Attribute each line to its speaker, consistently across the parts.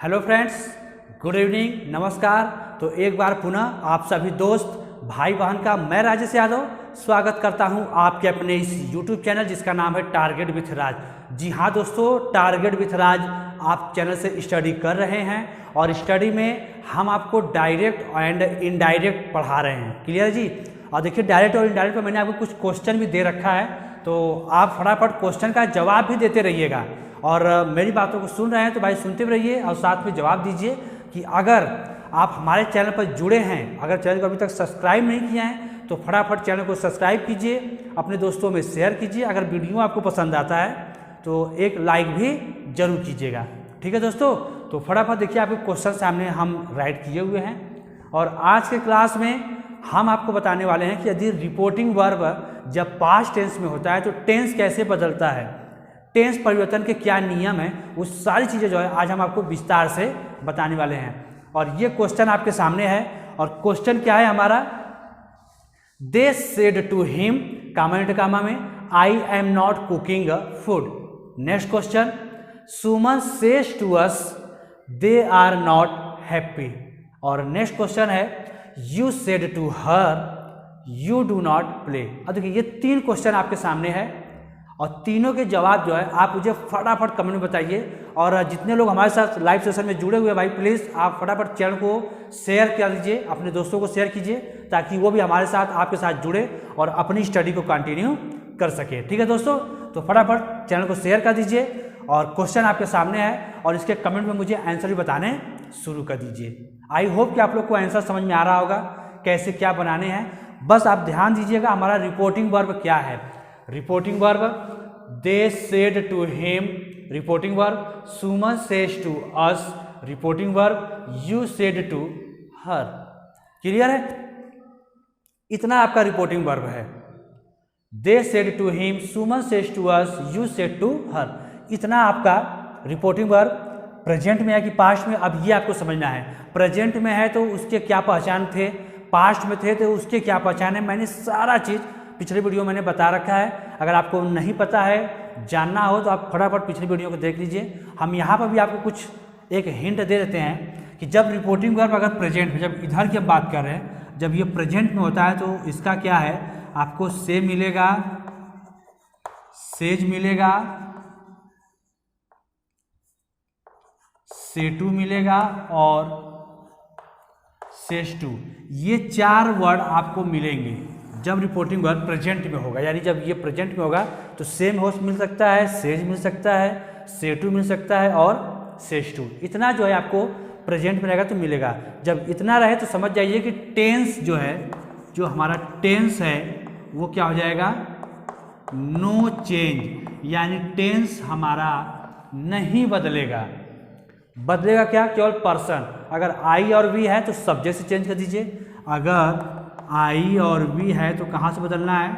Speaker 1: Hello friends, good evening, नमस्कार। तो एक बार पुनः आप सभी दोस्त भाई बहन का मैं राजेश यादव स्वागत करता हूं आपके अपने इस यूट्यूब चैनल जिसका नाम है टारगेट विथ राज। जी हाँ दोस्तों, टारगेट विथ राज आप चैनल से स्टडी कर रहे हैं और स्टडी में हम आपको डायरेक्ट एंड इनडायरेक्ट पढ़ा रहे हैं। क्लियर जी? और देखिए, डायरेक्ट और इनडायरेक्ट पर मैंने आपको कुछ क्वेश्चन भी दे रखा है, तो आप फटाफट क्वेश्चन का जवाब भी देते रहिएगा। और मेरी बातों को सुन रहे हैं तो भाई सुनते भी रहिए और साथ में जवाब दीजिए कि अगर आप हमारे चैनल पर जुड़े हैं, अगर चैनल को अभी तक सब्सक्राइब नहीं किया है तो फटाफट चैनल को सब्सक्राइब कीजिए, अपने दोस्तों में शेयर कीजिए। अगर वीडियो आपको पसंद आता है तो एक लाइक भी जरूर कीजिएगा। ठीक है दोस्तों, तो फटाफट देखिए आपके क्वेश्चन सामने हम राइट किए हुए हैं। और आज के क्लास में हम आपको बताने वाले हैं कि यदि रिपोर्टिंग वर्ब जब पास्ट टेंस में होता है तो टेंस कैसे बदलता है, टेंस परिवर्तन के क्या नियम है, वो सारी चीज़ें जो है आज हम आपको विस्तार से बताने वाले हैं। और ये क्वेश्चन आपके सामने है और क्वेश्चन क्या है हमारा, they said to him comma into comma में I am not cooking food. Next question, Suman says to us they are not happy. और नेक्स्ट क्वेश्चन है, you said to her you do not play. अब देखिए ये तीन question आपके सामने है और तीनों के जवाब जो है आप मुझे फटाफट कमेंट में बताइए। और जितने लोग हमारे साथ लाइव सेशन में जुड़े हुए हैं भाई, प्लीज़ आप फटाफट चैनल को शेयर कर दीजिए, अपने दोस्तों को शेयर कीजिए ताकि वो भी हमारे साथ आपके साथ जुड़े और अपनी स्टडी को कंटिन्यू कर सके। ठीक है दोस्तों, तो फटाफट चैनल को शेयर कर दीजिए और क्वेश्चन आपके सामने है और इसके कमेंट में मुझे आंसर भी बताने शुरू कर दीजिए। आई होप कि आप लोग को आंसर समझ में आ रहा होगा कैसे क्या बनाने हैं। बस आप ध्यान दीजिएगा हमारा रिपोर्टिंग वर्ब क्या है। Reporting verb they said to him, reporting verb Suman says to us, reporting verb you said to her. Clear है? इतना आपका रिपोर्टिंग वर्ब है। They said to him, Suman says to us, you said to her. इतना आपका reporting verb present में है कि past में, अब ये आपको समझना है। प्रेजेंट में है तो उसके क्या पहचान थे, पास्ट में थे तो उसके क्या पहचान है, मैंने सारा चीज़ पिछले वीडियो मैंने बता रखा है। अगर आपको नहीं पता है, जानना हो तो आप फटाफट पिछली वीडियो को देख लीजिए। हम यहाँ पर भी आपको कुछ एक हिंट दे देते हैं कि जब रिपोर्टिंग वर्ब अगर प्रेजेंट में, जब इधर की बात कर रहे हैं, जब ये प्रेजेंट में होता है तो इसका क्या है, आपको से मिलेगा, सेज मिलेगा, से टू मिलेगा और सेज टू। ये चार वर्ड आपको मिलेंगे जब रिपोर्टिंग वर्ब प्रेजेंट में होगा। यानी जब ये प्रेजेंट में होगा तो सेम होस्ट मिल सकता है, सेज मिल सकता है, से टू मिल सकता है और सेज टू। इतना जो है आपको प्रेजेंट में रहेगा तो मिलेगा। जब इतना रहे तो समझ जाइए कि टेंस जो है, जो हमारा टेंस है वो क्या हो जाएगा, नो चेंज। यानी टेंस हमारा नहीं बदलेगा। बदलेगा क्या, केवल पर्सन। अगर आई और वी है तो सब्जेक्ट से चेंज कर दीजिए, अगर आई और वी है तो कहाँ से बदलना है,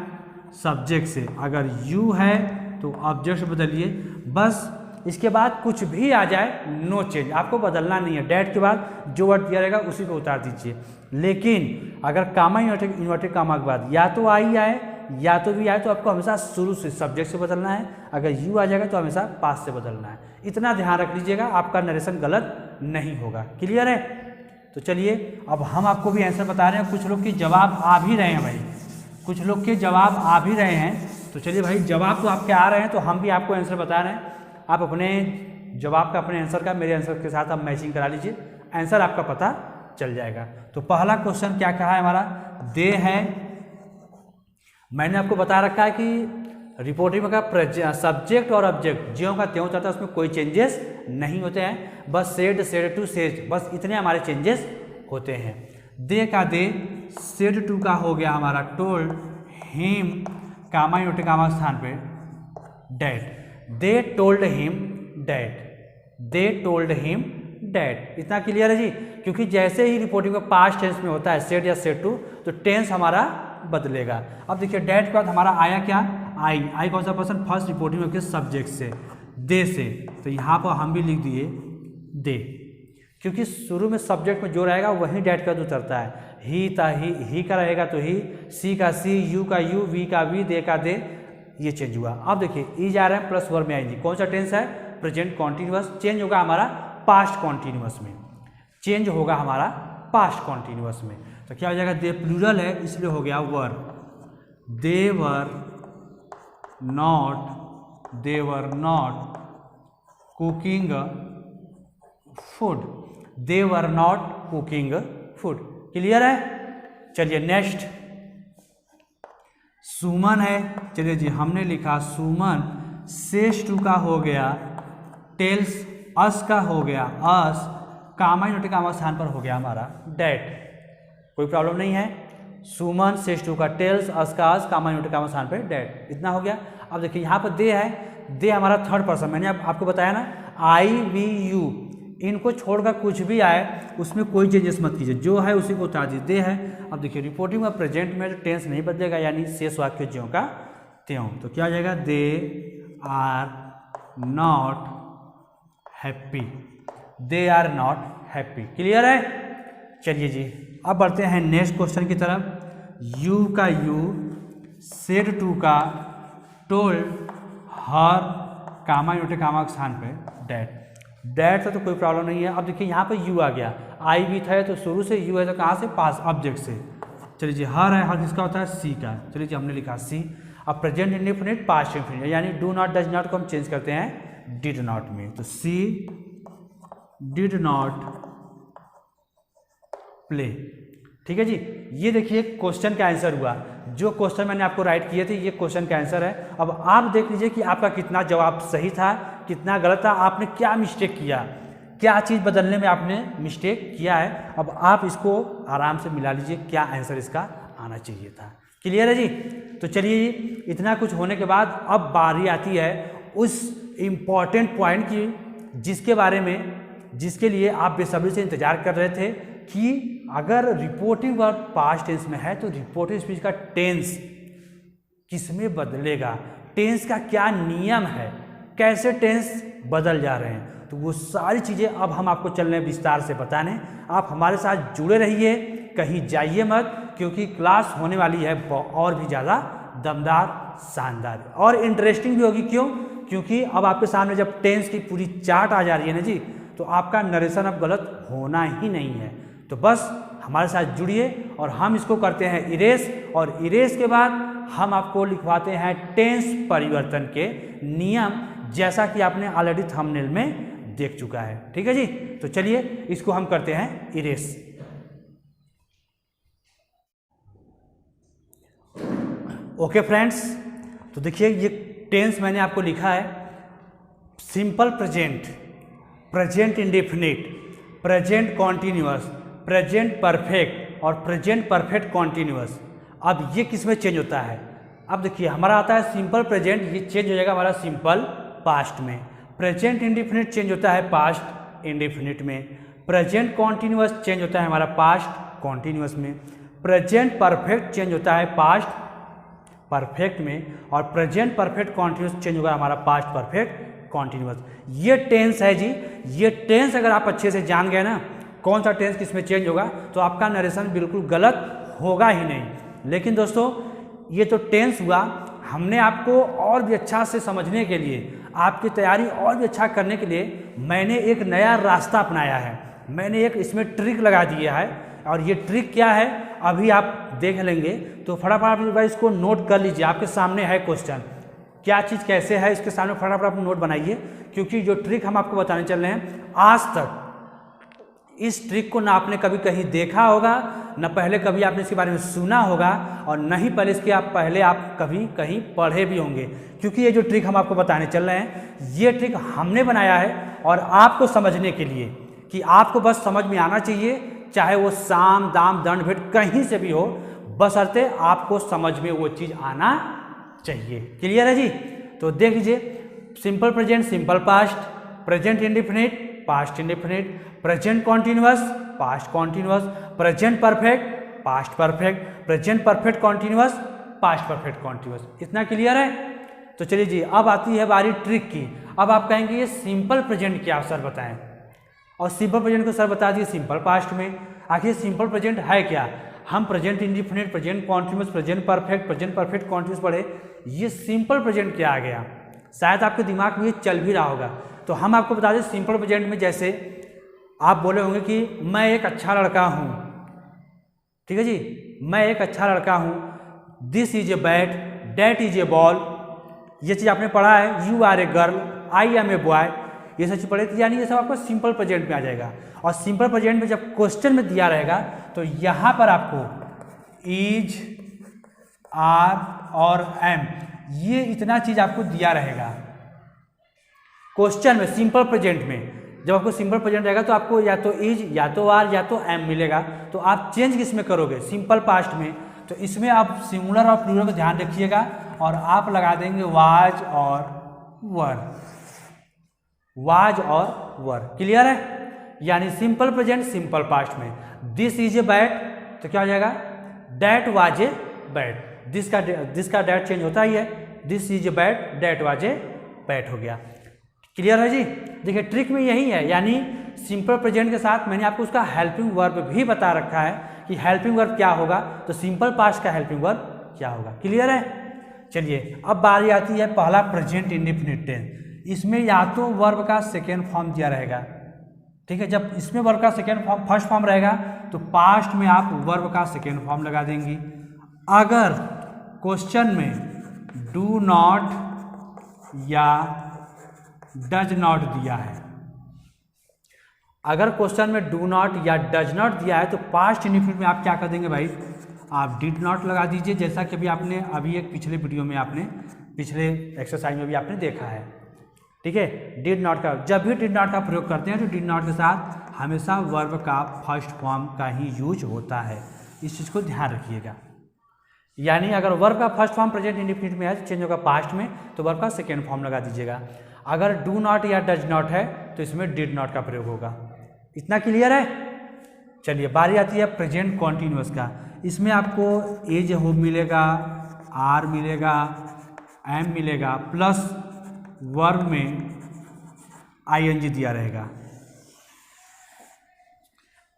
Speaker 1: सब्जेक्ट से। अगर यू है तो ऑब्जेक्ट से बदलिए। बस इसके बाद कुछ भी आ जाए, नो चेंज, आपको बदलना नहीं है। डैट के बाद जो वर्ड दिया रहेगा उसी को उतार दीजिए। लेकिन अगर कामा इन्वर्टेड कामा के बाद या तो आई आए या तो वी आए तो आपको हमेशा शुरू से सब्जेक्ट से बदलना है। अगर यू आ जाएगा तो हमेशा पास्ट से बदलना है। इतना ध्यान रख लीजिएगा, आपका नरेशन गलत नहीं होगा। क्लियर है? तो चलिए अब हम आपको भी आंसर बता रहे हैं। कुछ लोग के जवाब आ भी रहे हैं भाई, कुछ लोग के जवाब आ भी रहे हैं। तो चलिए भाई, जवाब तो आपके आ रहे हैं तो हम भी आपको आंसर बता रहे हैं। आप अपने जवाब का, अपने आंसर का मेरे आंसर के साथ आप मैचिंग करा लीजिए, आंसर आपका पता चल जाएगा। तो पहला क्वेश्चन क्या कहा है हमारा, दे है। मैंने आपको बता रखा है कि रिपोर्टिंग का सब्जेक्ट और ऑब्जेक्ट ज्यों का त्यों होता है, उसमें कोई चेंजेस नहीं होते हैं। बस सेड, सेड टू, सेज, बस इतने हमारे चेंजेस होते हैं। दे का दे, सेड टू का हो गया हमारा टोल्ड, हिम कामा इन्वर्टेड कामा स्थान पे that, they told him that, they told him that. इतना क्लियर है जी? क्योंकि जैसे ही रिपोर्टिंग का पास्ट टेंस में होता है सेड या सेड टू, तो टेंस हमारा बदलेगा। अब देखिए डैट के बाद हमारा आया क्या, आई। आई कौन सा पर्सन, फर्स्ट रिपोर्टिंग में सब्जेक्ट से, दे से। तो यहाँ पर हम भी लिख दिए दे, क्योंकि शुरू में सब्जेक्ट में जो रहेगा वही डैट का उतरता है। ही था ही का रहेगा तो ही, सी का सी, यू का यू, वी का वी, दे का दे, ये चेंज हुआ। अब देखिए ई जा रहा है प्लस वर्ब में आएंगे। कौन सा टेंस है, प्रेजेंट कॉन्टिन्यूअस। चेंज होगा हमारा पास्ट कॉन्टिन्यूअस में, चेंज होगा हमारा पास्ट कॉन्टिन्यूअस में। तो क्या हो जाएगा, दे प्लूरल है इसलिए हो गया were, they were not cooking food, they were not cooking food. Clear है? चलिए नेक्स्ट, सुमन है, चलिए जी हमने लिखा सुमन सेज टू का हो गया, टेल्स अस का हो गया अस, कामा यूनिट कामा स्थान पर हो गया हमारा डैट। कोई प्रॉब्लम नहीं है। सुमन सेज टू का टेल्स अस का अस, कामा यूनिट कामा स्थान पर डैट, इतना हो गया। अब देखिए यहाँ पर दे है, दे हमारा थर्ड पर्सन, मैंने आपको बताया ना आई वी यू, इनको छोड़कर कुछ भी आए उसमें कोई चेंजेस मत कीजिए, जो है उसी को उतार दीजिए, दे है। अब देखिए रिपोर्टिंग में प्रेजेंट में टेंस नहीं बदलेगा, यानी शेष वाक्य ज्यों का त्यों। तो क्या हो जाएगा, they are not happy, they are not happy. Clear है? चलिए जी अब बढ़ते हैं नेक्स्ट क्वेश्चन की तरफ। यू का यू, सेड टू का टोल्ड हर, कामा यूनिट कामा के स्थान पे डैट, डैट से तो कोई प्रॉब्लम नहीं है। अब देखिए यहाँ पे यू आ गया, आई भी था तो शुरू से यू है तो कहाँ से, पास ऑब्जेक्ट से। चलिए जी हर है, हर किसका होता है, सी का। चलिए जी हमने लिखा सी। अब प्रेजेंट इंडेफिनिट पास्ट इंडेफिनिट, यानी डू नॉट डज नॉट को हम चेंज करते हैं डिड नॉट में। तो सी डिड नॉट प्ले। ठीक है जी, ये देखिए क्वेश्चन का आंसर हुआ, जो क्वेश्चन मैंने आपको राइट किए थे ये क्वेश्चन का आंसर है। अब आप देख लीजिए कि आपका कितना जवाब सही था, कितना गलत था, आपने क्या मिस्टेक किया, क्या चीज़ बदलने में आपने मिस्टेक किया है। अब आप इसको आराम से मिला लीजिए, क्या आंसर इसका आना चाहिए था। क्लियर है जी? तो चलिए इतना कुछ होने के बाद अब बारी आती है उस इम्पॉर्टेंट पॉइंट की, जिसके बारे में, जिसके लिए आप बेसब्री से इंतजार कर रहे थे कि अगर रिपोर्टिंग वर्ब पास्ट टेंस में है तो रिपोर्टिंग स्पीच का टेंस किसमें बदलेगा, टेंस का क्या नियम है, कैसे टेंस बदल जा रहे हैं। तो वो सारी चीज़ें अब हम आपको चल रहे हैं विस्तार से बताने। आप हमारे साथ जुड़े रहिए, कहीं जाइए मत, क्योंकि क्लास होने वाली है और भी ज़्यादा दमदार, शानदार और इंटरेस्टिंग भी होगी। क्यों? क्योंकि अब आपके सामने जब टेंस की पूरी चार्ट आ जा रही है ना जी, तो आपका नरेशन अब गलत होना ही नहीं है। तो बस हमारे साथ जुड़िए और हम इसको करते हैं इरेज, और इरेज के बाद हम आपको लिखवाते हैं टेंस परिवर्तन के नियम, जैसा कि आपने ऑलरेडी थंबनेल में देख चुका है। ठीक है जी? तो चलिए इसको हम करते हैं इरेज। ओके फ्रेंड्स, तो देखिए ये टेंस मैंने आपको लिखा है, simple present, present indefinite, present continuous, present perfect और प्रेजेंट परफेक्ट कॉन्टिन्यूअस। अब ये किस में चेंज होता है? अब देखिए हमारा आता है सिंपल प्रेजेंट, ये चेंज हो जाएगा हमारा सिंपल पास्ट में। प्रेजेंट इंडेफिनिट चेंज होता है पास्ट इंडेफिनिट में। प्रेजेंट कॉन्टिन्यूअस चेंज होता है हमारा पास्ट कॉन्टिन्यूअस में। प्रेजेंट परफेक्ट चेंज होता है पास्ट परफेक्ट में, और प्रेजेंट परफेक्ट कॉन्टिन्यूअस चेंज होगा हमारा पास्ट परफेक्ट कॉन्टिन्यूअस। ये टेंस है जी, ये टेंस अगर आप अच्छे से जान गए ना कौन सा टेंस किस में चेंज होगा, तो आपका नरेशन बिल्कुल गलत होगा ही नहीं। लेकिन दोस्तों ये तो टेंस हुआ, हमने आपको और भी अच्छा से समझने के लिए, आपकी तैयारी और भी अच्छा करने के लिए मैंने एक नया रास्ता अपनाया है। मैंने एक इसमें ट्रिक लगा दिया है, और ये ट्रिक क्या है अभी आप देख लेंगे। तो फटाफट आप इसको नोट कर लीजिए, आपके सामने है क्वेश्चन, क्या चीज़ कैसे है इसके सामने फटाफट आप नोट बनाइए, क्योंकि जो ट्रिक हम आपको बताने चल रहे हैं, आज तक इस ट्रिक को ना आपने कभी कहीं देखा होगा, न पहले कभी आपने इसके बारे में सुना होगा, और न ही पहले इसके पहले आप कभी कहीं पढ़े भी होंगे। क्योंकि ये जो ट्रिक हम आपको बताने चल रहे हैं, ये ट्रिक हमने बनाया है और आपको समझने के लिए, कि आपको बस समझ में आना चाहिए, चाहे वो साम दाम दंड भेंट कहीं से भी हो, बशर्ते आपको समझ में वो चीज़ आना चाहिए। क्लियर है जी? तो देख लीजिए, simple present simple past, present indefinite past indefinite, present continuous past continuous, present perfect past perfect, present perfect continuous past perfect continuous. इतना क्लियर है? तो चलिए जी अब आती है बारी ट्रिक की। अब आप कहेंगे ये सिंपल प्रेजेंट क्या सर बताएं, और सिंपल प्रेजेंट को सर बता दिए सिंपल पास्ट में। आखिर सिंपल प्रेजेंट है क्या? हम present indefinite, present continuous, present perfect continuous पढ़े, ये सिंपल प्रेजेंट क्या आ गया? शायद आपके दिमाग में ये चल भी रहा होगा। तो हम आपको बता दें सिंपल प्रेजेंट में जैसे आप बोले होंगे कि मैं एक अच्छा लड़का हूँ, ठीक है जी, मैं एक अच्छा लड़का हूँ। This is a bat, that is a ball, ये चीज़ आपने पढ़ा है। You are a girl, I am a boy, ये सब चीज़ पढ़े थे, यानी ये सब आपको सिंपल प्रेजेंट में आ जाएगा। और सिंपल प्रेजेंट में जब क्वेश्चन में दिया रहेगा तो यहाँ पर आपको इज, आर और एम, ये इतना चीज़ आपको दिया रहेगा क्वेश्चन में। सिंपल प्रेजेंट में जब आपको सिंपल प्रेजेंट रहेगा तो आपको या तो इज, या तो आर, या तो एम मिलेगा। तो आप चेंज किस में करोगे? सिंपल पास्ट में। तो इसमें आप सिंगुलर और प्लूरल को ध्यान रखिएगा और आप लगा देंगे वाज और वर, वाज और वर। क्लियर है? यानी सिंपल प्रेजेंट सिंपल पास्ट में दिस इज ए बैट तो क्या हो जाएगा? That was a bat. This का डैट चेंज होता ही है, this is a bat, that was a bat हो गया। क्लियर है जी? देखिए ट्रिक में यही है, यानी सिंपल प्रेजेंट के साथ मैंने आपको उसका हेल्पिंग वर्ब भी बता रखा है कि हेल्पिंग वर्ब क्या होगा, तो सिंपल पास्ट का हेल्पिंग वर्ब क्या होगा। क्लियर है? चलिए अब बारी आती है पहला प्रेजेंट इंडेफिनिट टेंस। इसमें या तो वर्ब का सेकेंड फॉर्म दिया रहेगा, ठीक है। जब इसमें वर्ब का सेकेंड फॉर्म फर्स्ट फॉर्म रहेगा तो पास्ट में आप वर्ब का सेकेंड फॉर्म लगा देंगी। अगर क्वेश्चन में डू नॉट या डज नॉट दिया है, अगर क्वेश्चन में डू नॉट या डज नॉट दिया है तो पास्ट इंडेफिनिट में आप क्या कर देंगे भाई? आप डिड नॉट लगा दीजिए, जैसा कि अभी एक पिछले वीडियो में आपने, पिछले एक्सरसाइज में भी आपने देखा है, ठीक है। डिड नॉट का, जब भी डिड नॉट का प्रयोग करते हैं तो डिड नॉट के साथ हमेशा वर्ब का फर्स्ट फॉर्म का ही यूज होता है, इस चीज़ को ध्यान रखिएगा। यानी अगर वर्ब का फर्स्ट फॉर्म प्रेजेंट इंडेफिनिट में है, चेंज होगा पास्ट में, तो वर्ब का सेकेंड फॉर्म लगा दीजिएगा। अगर डू नॉट या डज नॉट है तो इसमें डिड नॉट का प्रयोग होगा। इतना क्लियर है? चलिए बारी आती है प्रेजेंट कॉन्टिन्यूअस का। इसमें आपको एज हो मिलेगा, आर मिलेगा, एम मिलेगा, प्लस वर्ब में आईएनजी दिया रहेगा।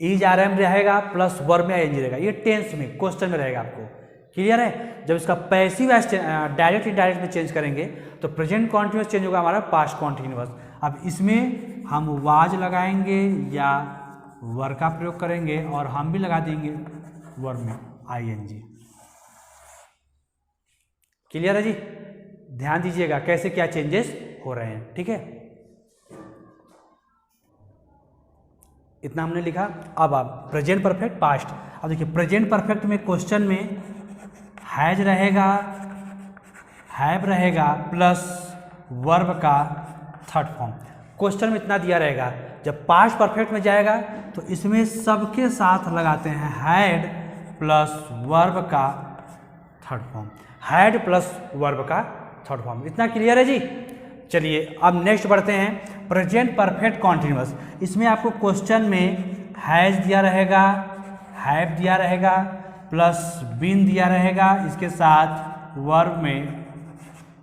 Speaker 1: एज आर एम रहेगा प्लस वर्ब में आईएनजी रहेगा, ये टेंस में क्वेश्चन में रहेगा आपको। क्लियर है? जब इसका पैसिव डायरेक्ट इनडायरेक्ट में चेंज करेंगे तो प्रेजेंट कॉन्टिन्यूअस चेंज होगा हमारा पास्ट कॉन्टिन्यूअस। अब इसमें हम वाज लगाएंगे या वर का प्रयोग करेंगे और हम भी लगा देंगे वर्ब में आईएनजी। क्लियर है जी? ध्यान दीजिएगा कैसे क्या चेंजेस हो रहे हैं, ठीक है। इतना हमने लिखा। अब आप प्रेजेंट परफेक्ट पास्ट। अब देखिए प्रेजेंट परफेक्ट में क्वेश्चन में हैज रहेगा, हैव रहेगा प्लस वर्ब का थर्ड फॉर्म। क्वेश्चन में इतना दिया रहेगा। जब पास्ट परफेक्ट में जाएगा तो इसमें सबके साथ लगाते हैं हैड प्लस वर्ब का third form, had plus verb का थर्ड फॉर्म। इतना क्लियर है जी? चलिए अब नेक्स्ट बढ़ते हैं प्रेजेंट परफेक्ट कॉन्टिन्यूअस। इसमें आपको क्वेश्चन में हैज दिया रहेगा, हैव दिया रहेगा प्लस बीन दिया रहेगा, इसके साथ वर्ब में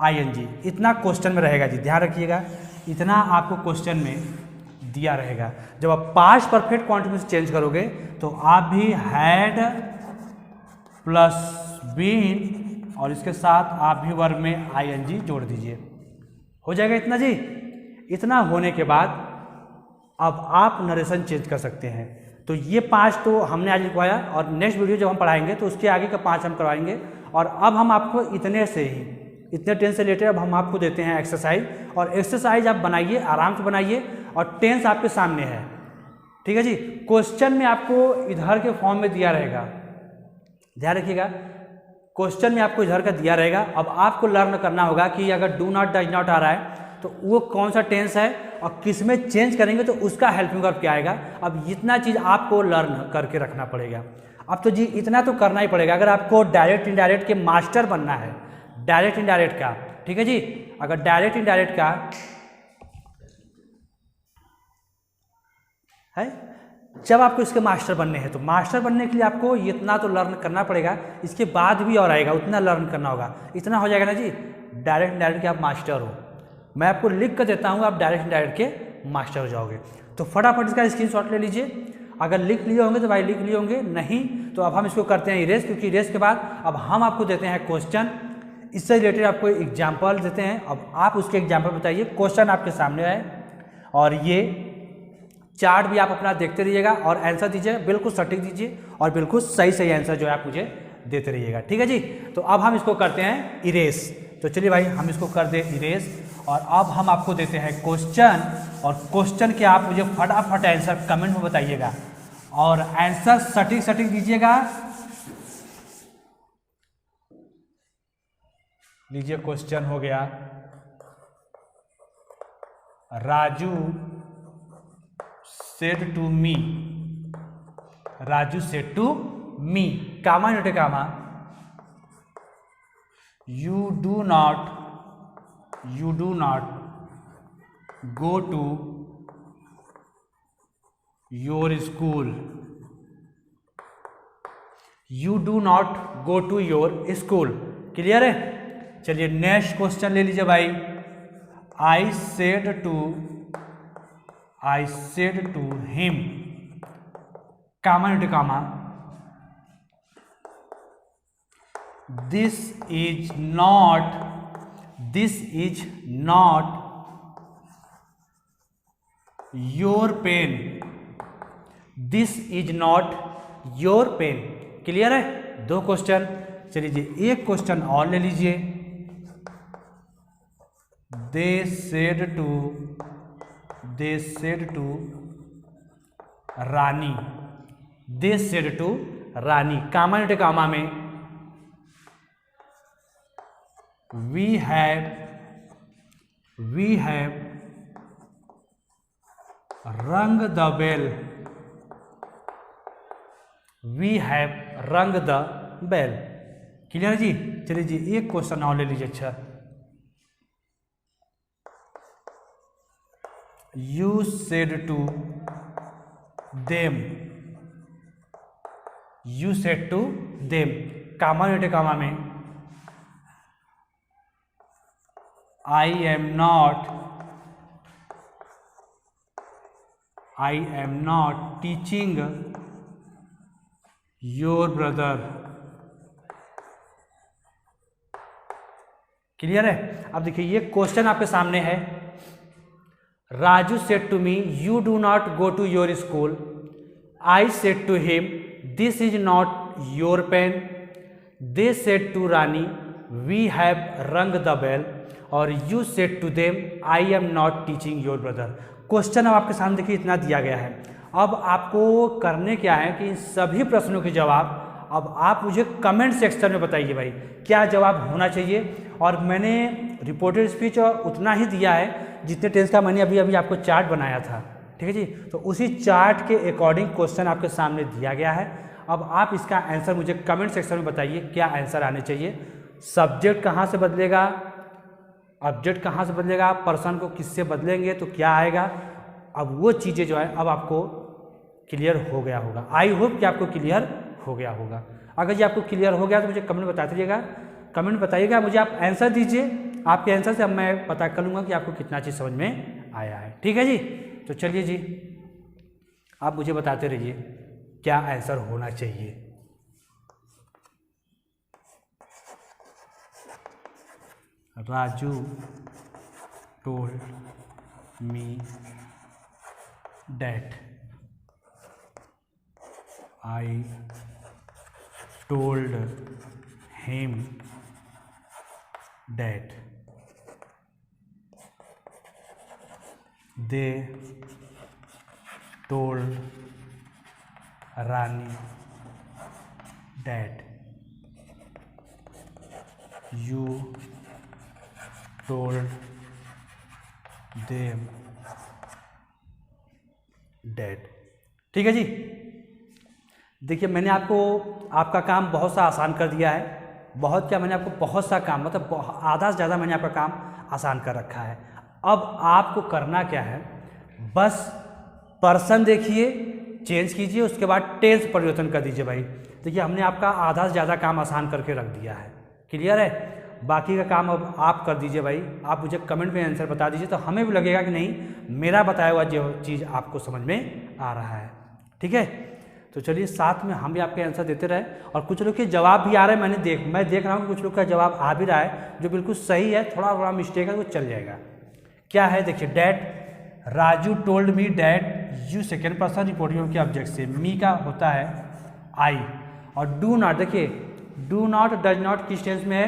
Speaker 1: आईएनजी। इतना क्वेश्चन में रहेगा जी, ध्यान रखिएगा। इतना आपको क्वेश्चन में दिया रहेगा। जब आप पास्ट परफेक्ट कॉन्टिन्यूअस चेंज करोगे तो आप भी हैड प्लस बीन और इसके साथ आप भी वर्ब में आईएनजी जोड़ दीजिए, हो जाएगा इतना जी। इतना होने के बाद अब आप नरेशन चेंज कर सकते हैं। तो ये 5 तो हमने आज लिखवाया और नेक्स्ट वीडियो जब हम पढ़ाएंगे तो उसके आगे का 5 हम करवाएंगे। और अब हम आपको इतने से ही, इतने टेंस से रिलेटेड अब हम आपको देते हैं एक्सरसाइज। और एक्सरसाइज आप बनाइए, आराम से बनाइए और टेंस आपके सामने है, ठीक है जी। क्वेश्चन में आपको इधर के फॉर्म में दिया रहेगा, ध्यान रखिएगा। क्वेश्चन में आपको इधर का दिया रहेगा। अब आपको लर्न करना होगा कि अगर डू नॉट डज नॉट आ रहा है तो वो कौन सा टेंस है और किस में चेंज करेंगे तो उसका हेल्पिंग वर्ब क्या आएगा। अब इतना चीज़ आपको लर्न करके रखना पड़ेगा। अब तो जी इतना तो करना ही पड़ेगा अगर आपको डायरेक्ट इनडायरेक्ट के मास्टर बनना है, डायरेक्ट इनडायरेक्ट का, ठीक है जी। अगर डायरेक्ट इनडायरेक्ट का है, जब आपको इसके मास्टर बनने हैं तो मास्टर बनने के लिए आपको इतना तो लर्न करना पड़ेगा। इसके बाद भी और आएगा, उतना लर्न करना होगा। इतना हो जाएगा ना जी, डायरेक्ट इनडायरेक्ट के आप मास्टर हो। मैं आपको लिख कर देता हूँ, आप डायरेक्ट इनडायरेक्ट के मास्टर हो जाओगे। तो फटाफट इसका स्क्रीनशॉट ले लीजिए। अगर लिख लिए होंगे तो भाई लिख लिए होंगे, नहीं तो अब हम इसको करते हैं इरेज, क्योंकि इरेज के बाद अब हम आपको देते हैं क्वेश्चन, इससे रिलेटेड आपको एग्जाम्पल देते हैं। अब आप उसके एग्जाम्पल बताइए। क्वेश्चन आपके सामने है और ये चार्ट भी आप अपना देखते रहिएगा और आंसर दीजिएगा, बिल्कुल सटीक दीजिए और बिल्कुल सही सही आंसर जो है आप मुझे देते रहिएगा। ठीक है जी। तो अब हम इसको करते हैं इरेज। तो चलिए भाई हम इसको कर दें इरेज और अब हम आपको देते हैं क्वेश्चन और क्वेश्चन के आप मुझे फटाफट आंसर कमेंट में बताइएगा और आंसर सटीक सटीक दीजिएगा। लीजिए क्वेश्चन हो गया, Raju said to me, Raju said to me, comma note comma, you do not go to your school, you do not go to your school। Clear है। चलिए नेक्स्ट क्वेश्चन ले लीजिए भाई, I said to him, comma note comma, this is not your pen, this is not your pen। Clear है। दो question. चलिए जी एक question और ले लीजिए, they said to Rani, they said to Rani, comma note कामा में, we have rung the bell, we have rung the bell। Clear है जी। चलिए जी एक क्वेश्चन और ले लीजिए। अच्छा, you said to them, comma note कामा में, I am not teaching your brother। Clear है। अब देखिए ये क्वेश्चन आपके सामने है, Raju said to me, you do not go to your school, I said to him, this is not your pen, they said to Rani, we have rung the bell, और you said to them, I am not teaching your brother। Question अब आपके सामने देखिए इतना दिया गया है। अब आपको करने क्या है कि इन सभी प्रश्नों के जवाब अब आप मुझे कमेंट सेक्शन में बताइए भाई क्या जवाब होना चाहिए। और मैंने रिपोर्टेड स्पीच उतना ही दिया है जितने टेंस का मैंने अभी आपको चार्ट बनाया था। ठीक है जी। तो उसी चार्ट के अकॉर्डिंग क्वेश्चन आपके सामने दिया गया है। अब आप इसका आंसर मुझे कमेंट सेक्शन में बताइए क्या आंसर आने चाहिए। सब्जेक्ट कहाँ से बदलेगा, ऑब्जेक्ट कहाँ से बदलेगा, पर्सन को किससे बदलेंगे तो क्या आएगा। अब वो चीज़ें जो है अब आपको क्लियर हो गया होगा। आई होप कि आपको क्लियर हो गया होगा। अगर ये आपको क्लियर हो गया तो मुझे कमेंट बता दीजिएगा, कमेंट बताइएगा, मुझे आप आंसर दीजिए। आपके आंसर से अब मैं पता कर लूँगा कि आपको कितना चीज़ समझ में आया है। ठीक है जी। तो चलिए जी आप मुझे बताते रहिए क्या आंसर होना चाहिए। Raju told me that I told him that they told Rani that you told them that। ठीक है जी। देखिए मैंने आपको आपका काम बहुत सा आसान कर दिया है। बहुत क्या, मैंने आपको बहुत सा काम मतलब आधा से ज़्यादा मैंने आपका काम आसान कर रखा है। अब आपको करना क्या है, बस पर्सन देखिए चेंज कीजिए, उसके बाद टेंस परिवर्तन कर दीजिए भाई। देखिए हमने आपका आधा से ज़्यादा काम आसान करके रख दिया है। क्लियर है। बाकी का काम अब आप कर दीजिए भाई। आप मुझे कमेंट में आंसर बता दीजिए तो हमें भी लगेगा कि नहीं मेरा बताया हुआ जो चीज़ आपको समझ में आ रहा है। ठीक है। तो चलिए साथ में हम भी आपके आंसर देते रहे। और कुछ लोग के जवाब भी आ रहे हैं, मैं देख रहा हूँ कुछ लोग का जवाब आ भी रहा है जो बिल्कुल सही है, थोड़ा थोड़ा मिस्टेक है वो चल जाएगा। क्या है देखिए, that Raju told me that you second person reporting के ऑब्जेक्ट से मी का होता है आई। और डू नॉट, देखिए डू नॉट डज नॉट किस टेंस में है,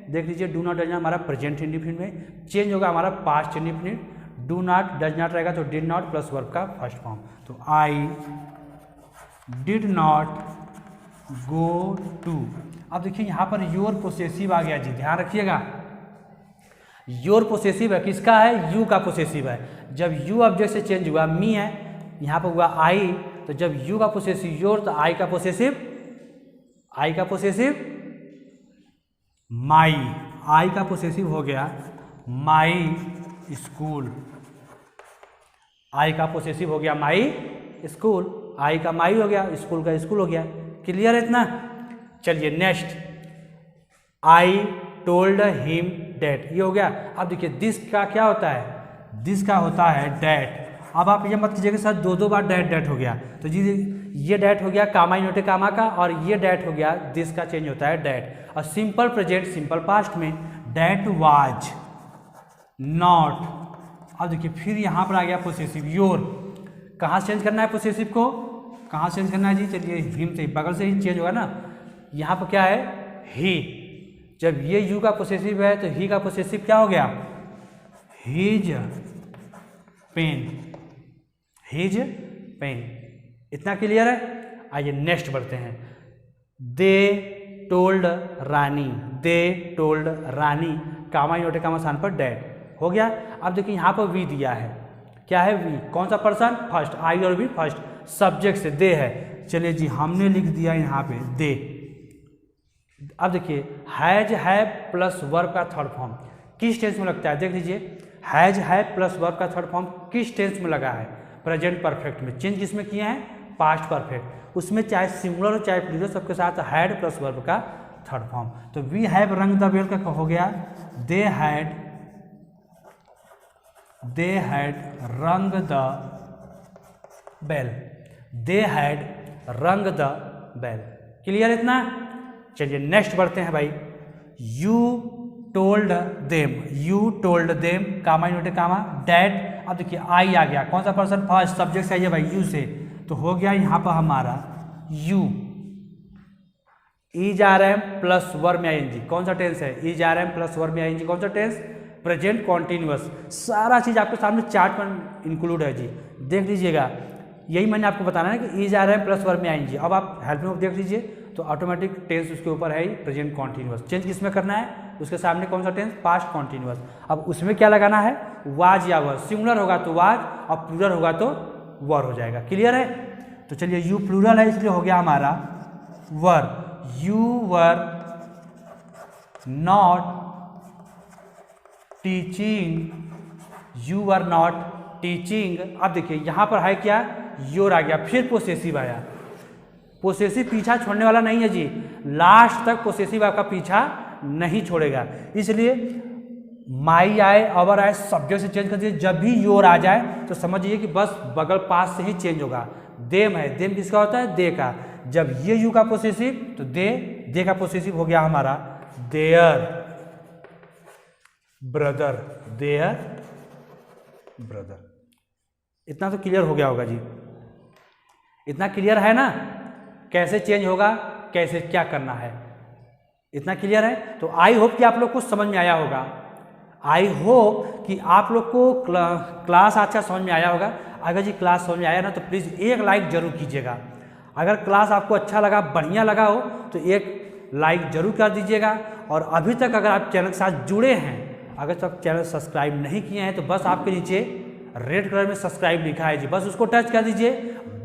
Speaker 1: देख लीजिए डू नॉट डज नॉट हमारा प्रेजेंट इंडिफिनिट में चेंज होगा हमारा past indefinite. Do not does not रहेगा तो डिड नॉट प्लस वर्ब का फर्स्ट फॉर्म। तो I did not go to. अब देखिए यहाँ पर योर पोसेसिव आ गया जी, ध्यान रखिएगा योर पोसेसिव है, किसका है, यू का पोसेसिव है। जब यू ऑब्जेक्ट से चेंज हुआ मी है, यहाँ पर हुआ आई, तो जब यू का पोसेसिव योर तो आई का पोसेसिव माई, आई का पोसेसिव हो गया माई स्कूल, आई का पोसेसिव हो गया माई स्कूल, आई का माई हो गया, स्कूल का स्कूल हो गया। क्लियर है इतना। चलिए next, I told him that, ये हो गया। अब देखिए दिस का क्या होता है, दिस का होता है डैट। अब आप ये मत कीजिएगा सर दो बार डैट हो गया, तो जी ये डैट हो गया कामा इनोटे कामा का, और ये डैट हो गया दिस का चेंज होता है डैट। और सिंपल प्रेजेंट सिंपल पास्ट में डैट वाज नॉट। अब देखिए फिर यहाँ पर आ गया पोसेसिव योर, कहाँ से चेंज करना है पोसेसिव को, कहाँ से चेंज करना है जी, चलिए हिम से बगल से ही चेंज होगा ना। यहाँ पर क्या है ही, जब ये यू का पोसेसिव है तो ही का पोसेसिव क्या हो गया हिज पेन, हिज पेन। इतना क्लियर है। आइए नेक्स्ट बढ़ते हैं। They told Rani, they told रानी कामा इनोटे कामा स्थान पर डैट हो गया। अब देखिए यहाँ पर वी दिया है, क्या है वी, कौन सा पर्सन, फर्स्ट, आई और वी फर्स्ट, सब्जेक्ट से दे है। चलिए जी हमने लिख दिया यहाँ पे दे। अब देखिए हैज है प्लस वर्ब का थर्ड फॉर्म किस टेंस में लगता है, देख लीजिए हैज है प्लस वर्ब का थर्ड फॉर्म किस टेंस में लगा है, प्रेजेंट परफेक्ट में। चेंज किसमें किए हैं, पास्ट परफेक्ट, उसमें चाहे सिंगुलर हो चाहे प्लूरल सबके साथ हैड प्लस वर्ब का थर्ड फॉर्म। तो we have rung the bell का हो गया they had rung the bell, they had rung the bell. Clear इतना। चलिए नेक्स्ट बढ़ते हैं भाई। यू टोल्ड देम कामा इनोटे कामा डैट। अब देखिए आई आ गया, कौन सा पर्सन, फर्स्ट, सब्जेक्ट से आइए भाई यू से, तो हो गया यहाँ पर हमारा you. Is are am plus verb में आईएनजी, कौन सा टेंस है, is are am plus verb में आईएनजी, कौन सा टेंस, प्रेजेंट कॉन्टिन्यूअस। सारा चीज आपके सामने चार्ट पर इंक्लूड है जी, देख लीजिएगा। यही मैंने आपको बताना है कि is are am plus verb में आईएनजी। अब आप हेल्प में देख लीजिए तो ऑटोमेटिक टेंस उसके ऊपर है ही प्रेजेंट कॉन्टिन्यूअस। चेंज किसमें करना है, उसके सामने कौन सा टेंस, पास्ट कॉन्टिन्यूअस। अब उसमें क्या लगाना है, वाज या वर, सिंगुलर होगा तो वाज और प्लूरल होगा तो वर हो जाएगा। क्लियर है। तो चलिए यू प्लूरल है इसलिए हो गया हमारा were, you were not teaching, you were not teaching. अब देखिए यहाँ पर है क्या, योर आ गया, फिर पोसेसिव आया। पोसेसिव पीछा छोड़ने वाला नहीं है जी, लास्ट तक पोसेसिव आपका पीछा नहीं छोड़ेगा। इसलिए माई आए अवर आए सब्जेक्ट से चेंज कर दीजिए, जब भी योर आ जाए तो समझिए कि बस बगल पास से ही चेंज होगा। देम है, देम किसका होता है, दे का। जब ये यू का पोसेसिव तो दे का पोसेसिव हो गया हमारा देयर ब्रदर, देयर ब्रदर। इतना तो क्लियर हो गया होगा जी, इतना क्लियर है ना, कैसे चेंज होगा, कैसे क्या करना है, इतना क्लियर है। तो आई होप कि आप लोग को समझ में आया होगा, आई होप कि आप लोग को क्लास अच्छा समझ में आया होगा। अगर जी क्लास समझ में आया ना तो प्लीज़ एक लाइक जरूर कीजिएगा। अगर क्लास आपको अच्छा लगा, बढ़िया लगा हो तो एक लाइक जरूर कर दीजिएगा। और अभी तक अगर आप चैनल के साथ जुड़े हैं, अगर तक चैनल सब्सक्राइब नहीं किए हैं तो बस आपके नीचे रेड कलर में सब्सक्राइब लिखा है जी, बस उसको टच कर दीजिए,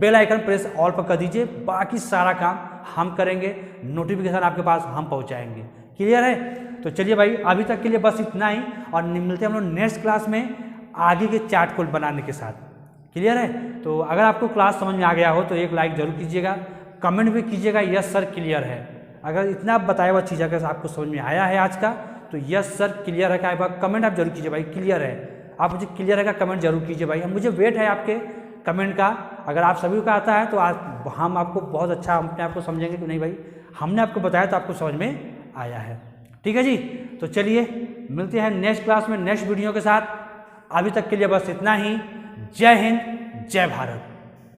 Speaker 1: बेल आइकन प्रेस ऑल पर कर दीजिए। बाकी सारा काम हम करेंगे, नोटिफिकेशन आपके पास हम पहुंचाएंगे। क्लियर है। तो चलिए भाई अभी तक के लिए बस इतना ही, और मिलते हैं हम लोग नेक्स्ट क्लास में आगे के चार्ट को बनाने के साथ। क्लियर है। तो अगर आपको क्लास समझ में आ गया हो तो एक लाइक जरूर कीजिएगा, कमेंट भी कीजिएगा यस सर क्लियर है। अगर इतना बताया हुआ चीज़ अगर आपको समझ में आया है आज का तो यस सर क्लियर है का कमेंट आप जरूर कीजिए भाई, क्लियर है। आप मुझे क्लियर है का कमेंट जरूर कीजिए भाई, मुझे वेट है आपके कमेंट का। अगर आप सभी का आता है तो आज हम आपको बहुत अच्छा अपने आप को समझेंगे कि नहीं भाई हमने आपको बताया तो आपको समझ में आया है। ठीक है जी। तो चलिए मिलते हैं नेक्स्ट क्लास में नेक्स्ट वीडियो के साथ। अभी तक के लिए बस इतना ही। जय हिंद, जय भारत।